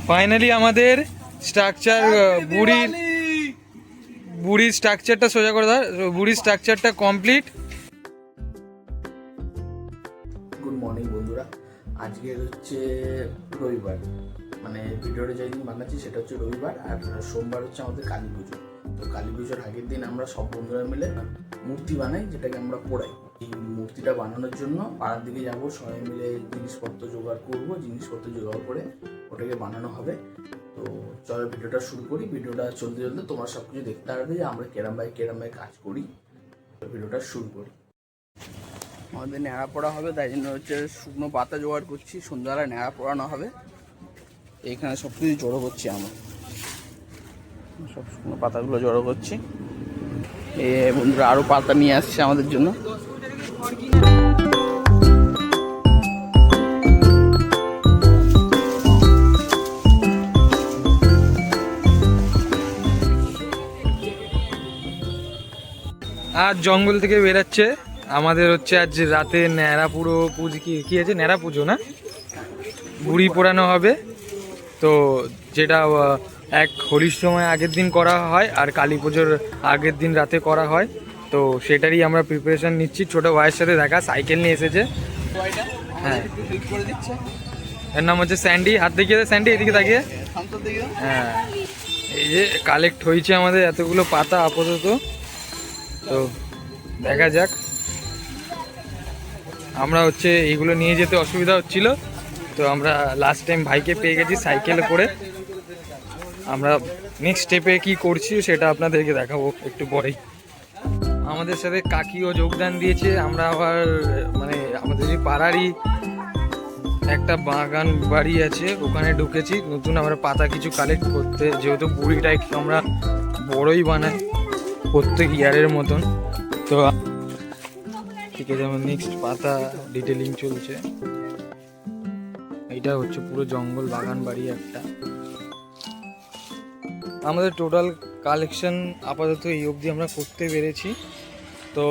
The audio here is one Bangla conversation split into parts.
ফাইনালি আমাদের স্ট্রাকচার বুড়ির স্ট্রাকচারটা সোজা করে দাও। বুড়ির স্ট্রাকচারটা কমপ্লিট। গুড মর্নিং বন্ধুরা, আজকে হচ্ছে রবিবার, মানে ভিডিওটা যেদিন বানাচ্ছি সেটা হচ্ছে রবিবার, আর সোমবার হচ্ছে আমাদের কালী পুজো। তো কালী পুজোর আগের দিন আমরা সব বন্ধুরা মিলে মূর্তি বানাই, যেটাকে আমরা পোড়াই। এই মূর্তিটা বানানোর জন্য পাড়ার দিকে যাবো, সবাই মিলে জিনিসপত্র জোগাড় করবো, জিনিসপত্র জোগাড় করে ওটাকে বানানো হবে। তো চলো ভিডিওটা শুরু করি। ভিডিওটা চলতে চলতে তোমরা সব কিছু দেখতে পারবে যে আমরা কেরাম ভাই কাজ করি। তো ভিডিওটা শুরু করি। আমাদের ন্যাড়া পড়া হবে, তাই জন্য হচ্ছে শুকনো পাতা জোগাড় করছি, সন্ধ্যাবেলা ন্যাড়া পড়ানো হবে। এইখানে সব কিছু জড়ো করছি, আমরা সব শুকনো পাতাগুলো জড়ো করছি। এ বন্ধুরা আরও পাতা নিয়ে আসছে আমাদের জন্য। আজ জঙ্গল থেকে বেরাচ্ছে আমাদের হচ্ছে আজ রাতে ন্যাড়া পুরো পুজো কি আছে, ন্যাড়া পুজো না, বুড়ি পোড়ানো হবে। তো যেটা এক হোলির সময় আগের দিন করা হয় আর কালী পুজোর আগের দিন রাতে করা হয়। তো সেটারই আমরা প্রিপারেশন নিচ্ছি। ছোটো ভাইয়ের সাথে দেখা, সাইকেল নিয়ে এসেছে। হ্যাঁ, এর নাম হচ্ছে স্যান্ডি। হাত দেখিয়ে দেয় স্যান্ডি, এদিকে তাকিয়ে। হ্যাঁ, এই যে কালেক্ট হয়েছে আমাদের এতগুলো পাতা আপাতত। তো দেখা যাক। আমরা হচ্ছে এইগুলো নিয়ে যেতে অসুবিধা হচ্ছিল, তো আমরা লাস্ট টাইম ভাইকে পেয়ে গেছি সাইকেলে করে। আমরা নেক্সট স্টেপে কি করছি সেটা আপনাদেরকে দেখাবো একটু পরেই। আমাদের সাথে কাকিও যোগদান দিয়েছে। আমরা আবার মানে আমাদের এই পাড়ারই একটা বাগান বাড়ি আছে, ওখানে ঢুকেছি নতুন আমরা পাতা কিছু কালেক্ট করতে, যেহেতু বুড়িটা একটু আমরা বড়ই বানাই প্রত্যেক ইয়ারের মতন। তো ঠিক আছে, যেমন নেক্সট পাতা ডিটেলিং চলছে। এইটা হচ্ছে পুরো জঙ্গল বাগান বাড়ি একটা। আমাদের টোটাল কালেকশন আপাতত এই অবধি আমরা করতে পেরেছি। তো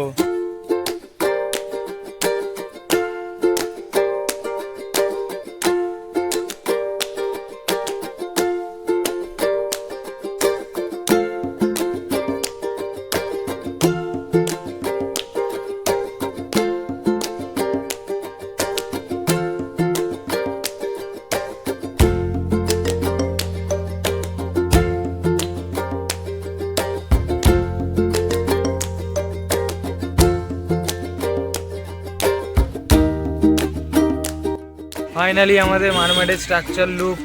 ফাইনালি আমাদের মারমেডের স্ট্রাকচার লুক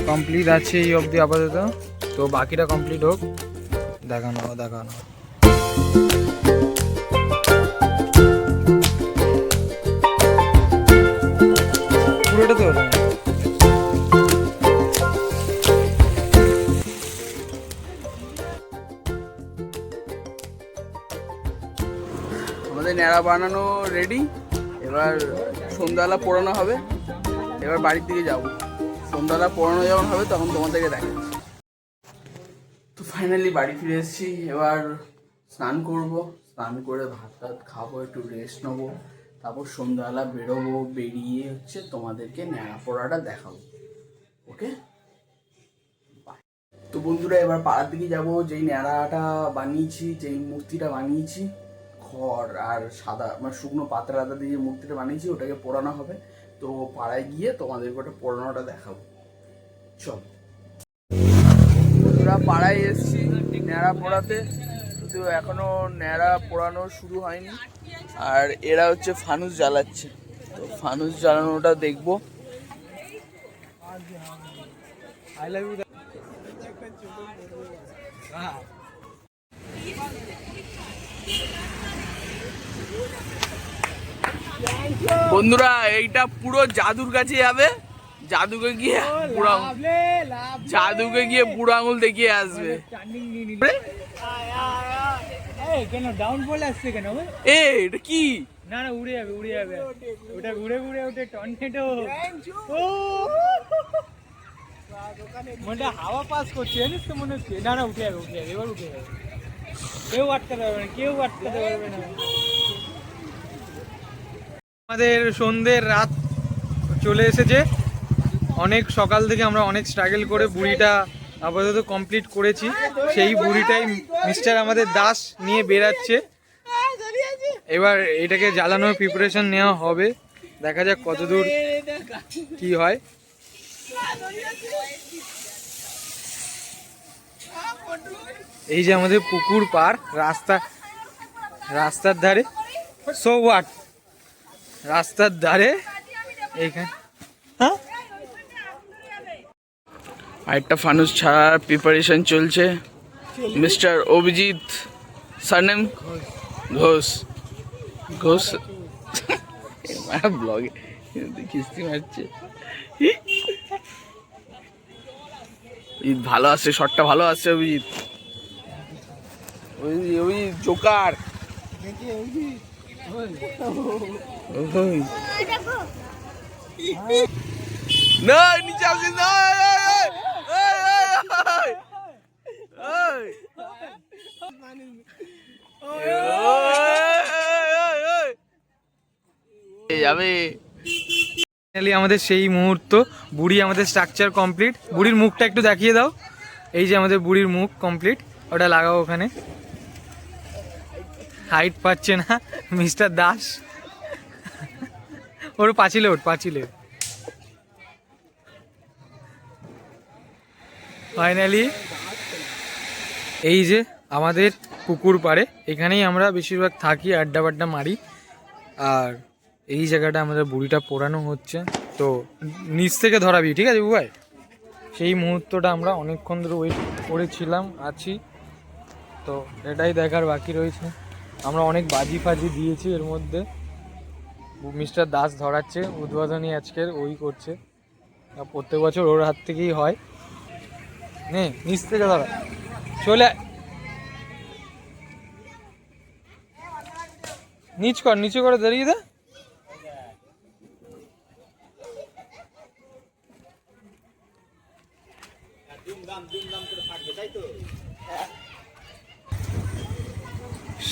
কমপ্লিট আছে এই অবধি আপাতত। তো বাকিটা কমপ্লিট হোক, দেখানো পুরোটা তো আমাদের ন্যাড়া বানানো রেডি। এবার সন্ধ্যাবেলা পোড়ানো হবে। এবার বাড়ির দিকে যাব। সন্ধ্যাবেলা পোড়ানো যখন হবে তখন তোমাদেরকে দেখাচ্ছি। তো ফাইনালি বাড়ি ফিরে এসেছি। এবার স্নান করব, স্নান করে ভাত টাত খাবো, একটু রেস্ট নেবো। তারপর সন্ধ্যাবেলা বেরোবো, বেরিয়ে হচ্ছে তোমাদেরকে ন্যাড়া পোড়াটা দেখাবো। ওকে, তো বন্ধুরা এবার পাড়ার দিকে যাবো। যেই ন্যাড়াটা বানিয়েছি, যেই মূর্তিটা বানিয়েছি খড় আর সাদা মানে শুকনো পাতা টাতা দিয়ে মূর্তিটা বানিয়েছি, ওটাকে পোড়ানো হবে। তো পাড়ায় গিয়ে তোমাদেরকে ওটা পোড়ানোটা দেখাবো। চল বন্ধুরা, পাড়ায় এসছি ন্যাড়া পোড়াতে, কিন্তু এখনো ন্যাড়া পোড়ানো শুরু হয়নি। আর এরা হচ্ছে ফানুস জ্বালাচ্ছে, তো ফানুস জ্বালানোটা দেখবো। বন্ধুরা এইটা পুরো জাদুর কাছে যাবে, জাদুকে গিয়ে বুড়ো আঙুল দেখিয়ে আসবে। এটা কি? না উড়ে যাবে ওটা ঘুরে ওটা টর্নেডো। মনটা হাওয়া পাস করছে জানিস তো মনে হচ্ছে। না উঠে যাবে এবার উঠে যাবে। কেউ আটকাতে পারবে না। আমাদের সন্ধ্যের রাত চলে এসেছে। অনেক সকাল থেকে আমরা অনেক স্ট্রাগল করে বুড়িটা আপাতত কমপ্লিট করেছি। সেই বুড়িটাই মিস্টার আমাদের দাস নিয়ে বেরাচ্ছে। এবার এটাকে জ্বালানোর প্রিপারেশন নেওয়া হবে, দেখা যাক কতদূর কি হয়। এই যে আমাদের পুকুর পার, রাস্তার ধারে, সো হোয়াট, রাস্তার ধারে এইখানে। হ্যাঁ, আরেকটা ফানুস ছাড়ার প্রিপারেশন চলছে। মিস্টার অভিজিৎ, সারনেম ঘোষ, ঘোষ ব্লগে কিস্তি মারছে। ভালো আসছে, শটটা ভালো আসছে অভিজিৎ। অভিজিৎ জোকার। না নিচে আসিস না। যাবে আমাদের সেই মুহূর্ত। বুড়ি আমাদের স্ট্রাকচার কমপ্লিট। বুড়ির মুখটা একটু দেখিয়ে দাও। এই যে আমাদের বুড়ির মুখ কমপ্লিট, ওটা লাগাও ওখানে। হাইট পাচ্ছে না মিস্টার দাস, ওর পাঁচিলে ওঠ, পাঁচিলে। ফাইনালি এই যে আমাদের পুকুর পাড়ে, এখানেই আমরা বেশিরভাগ থাকি, আড্ডা বাড্ডা মারি। আর এই জায়গাটা আমাদের বুড়িটা পোড়ানো হচ্ছে। তো নিচ থেকে ধরাবি, ঠিক আছে বুবাই? সেই মুহূর্তটা আমরা অনেকক্ষণ ধরে ওয়েট করেছিলাম, আছি। তো এটাই দেখার বাকি রয়েছে। আমরা অনেক বাজি ফাজি দিয়েছি এর মধ্যে। মিস্টার দাস ধরাচ্ছে, উদ্বোধনী আজকের ওই করছে। প্রত্যেক বছর ওর হাত থেকেই হয়। নে নিচ থেকে ধরা, চলে নিচ কর, নিচে করে দাঁড়িয়ে দে।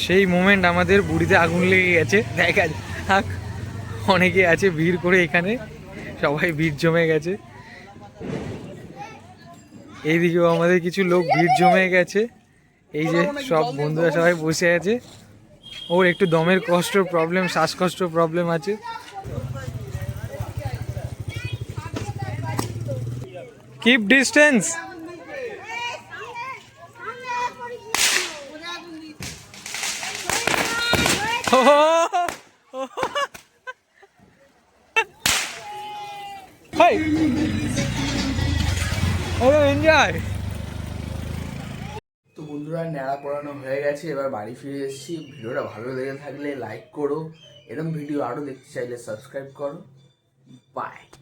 সেই মোমেন্ট আমাদের বুড়িতে আগুন লেগে গেছে, দেখা যাক। অনেকে আছে ভিড় করে, এখানে সবাই ভিড় জমে গেছে। এইদিকেও আমাদের কিছু লোক ভিড় জমে গেছে। এই যে সব বন্ধুরা সবাই বসে আছে। ওর একটু দমের কষ্ট প্রবলেম, শ্বাসকষ্ট প্রবলেম আছে। Keep distance. এনজয়। তো বন্ধুরা, ন্যাড়া পড়ানো হয়ে গেছে, এবার বাড়ি ফিরে এসেছি। ভিডিওটা ভালো লেগে থাকলে লাইক করো, এরকম ভিডিও আরও দেখতে চাইলে সাবস্ক্রাইব করো। বাই।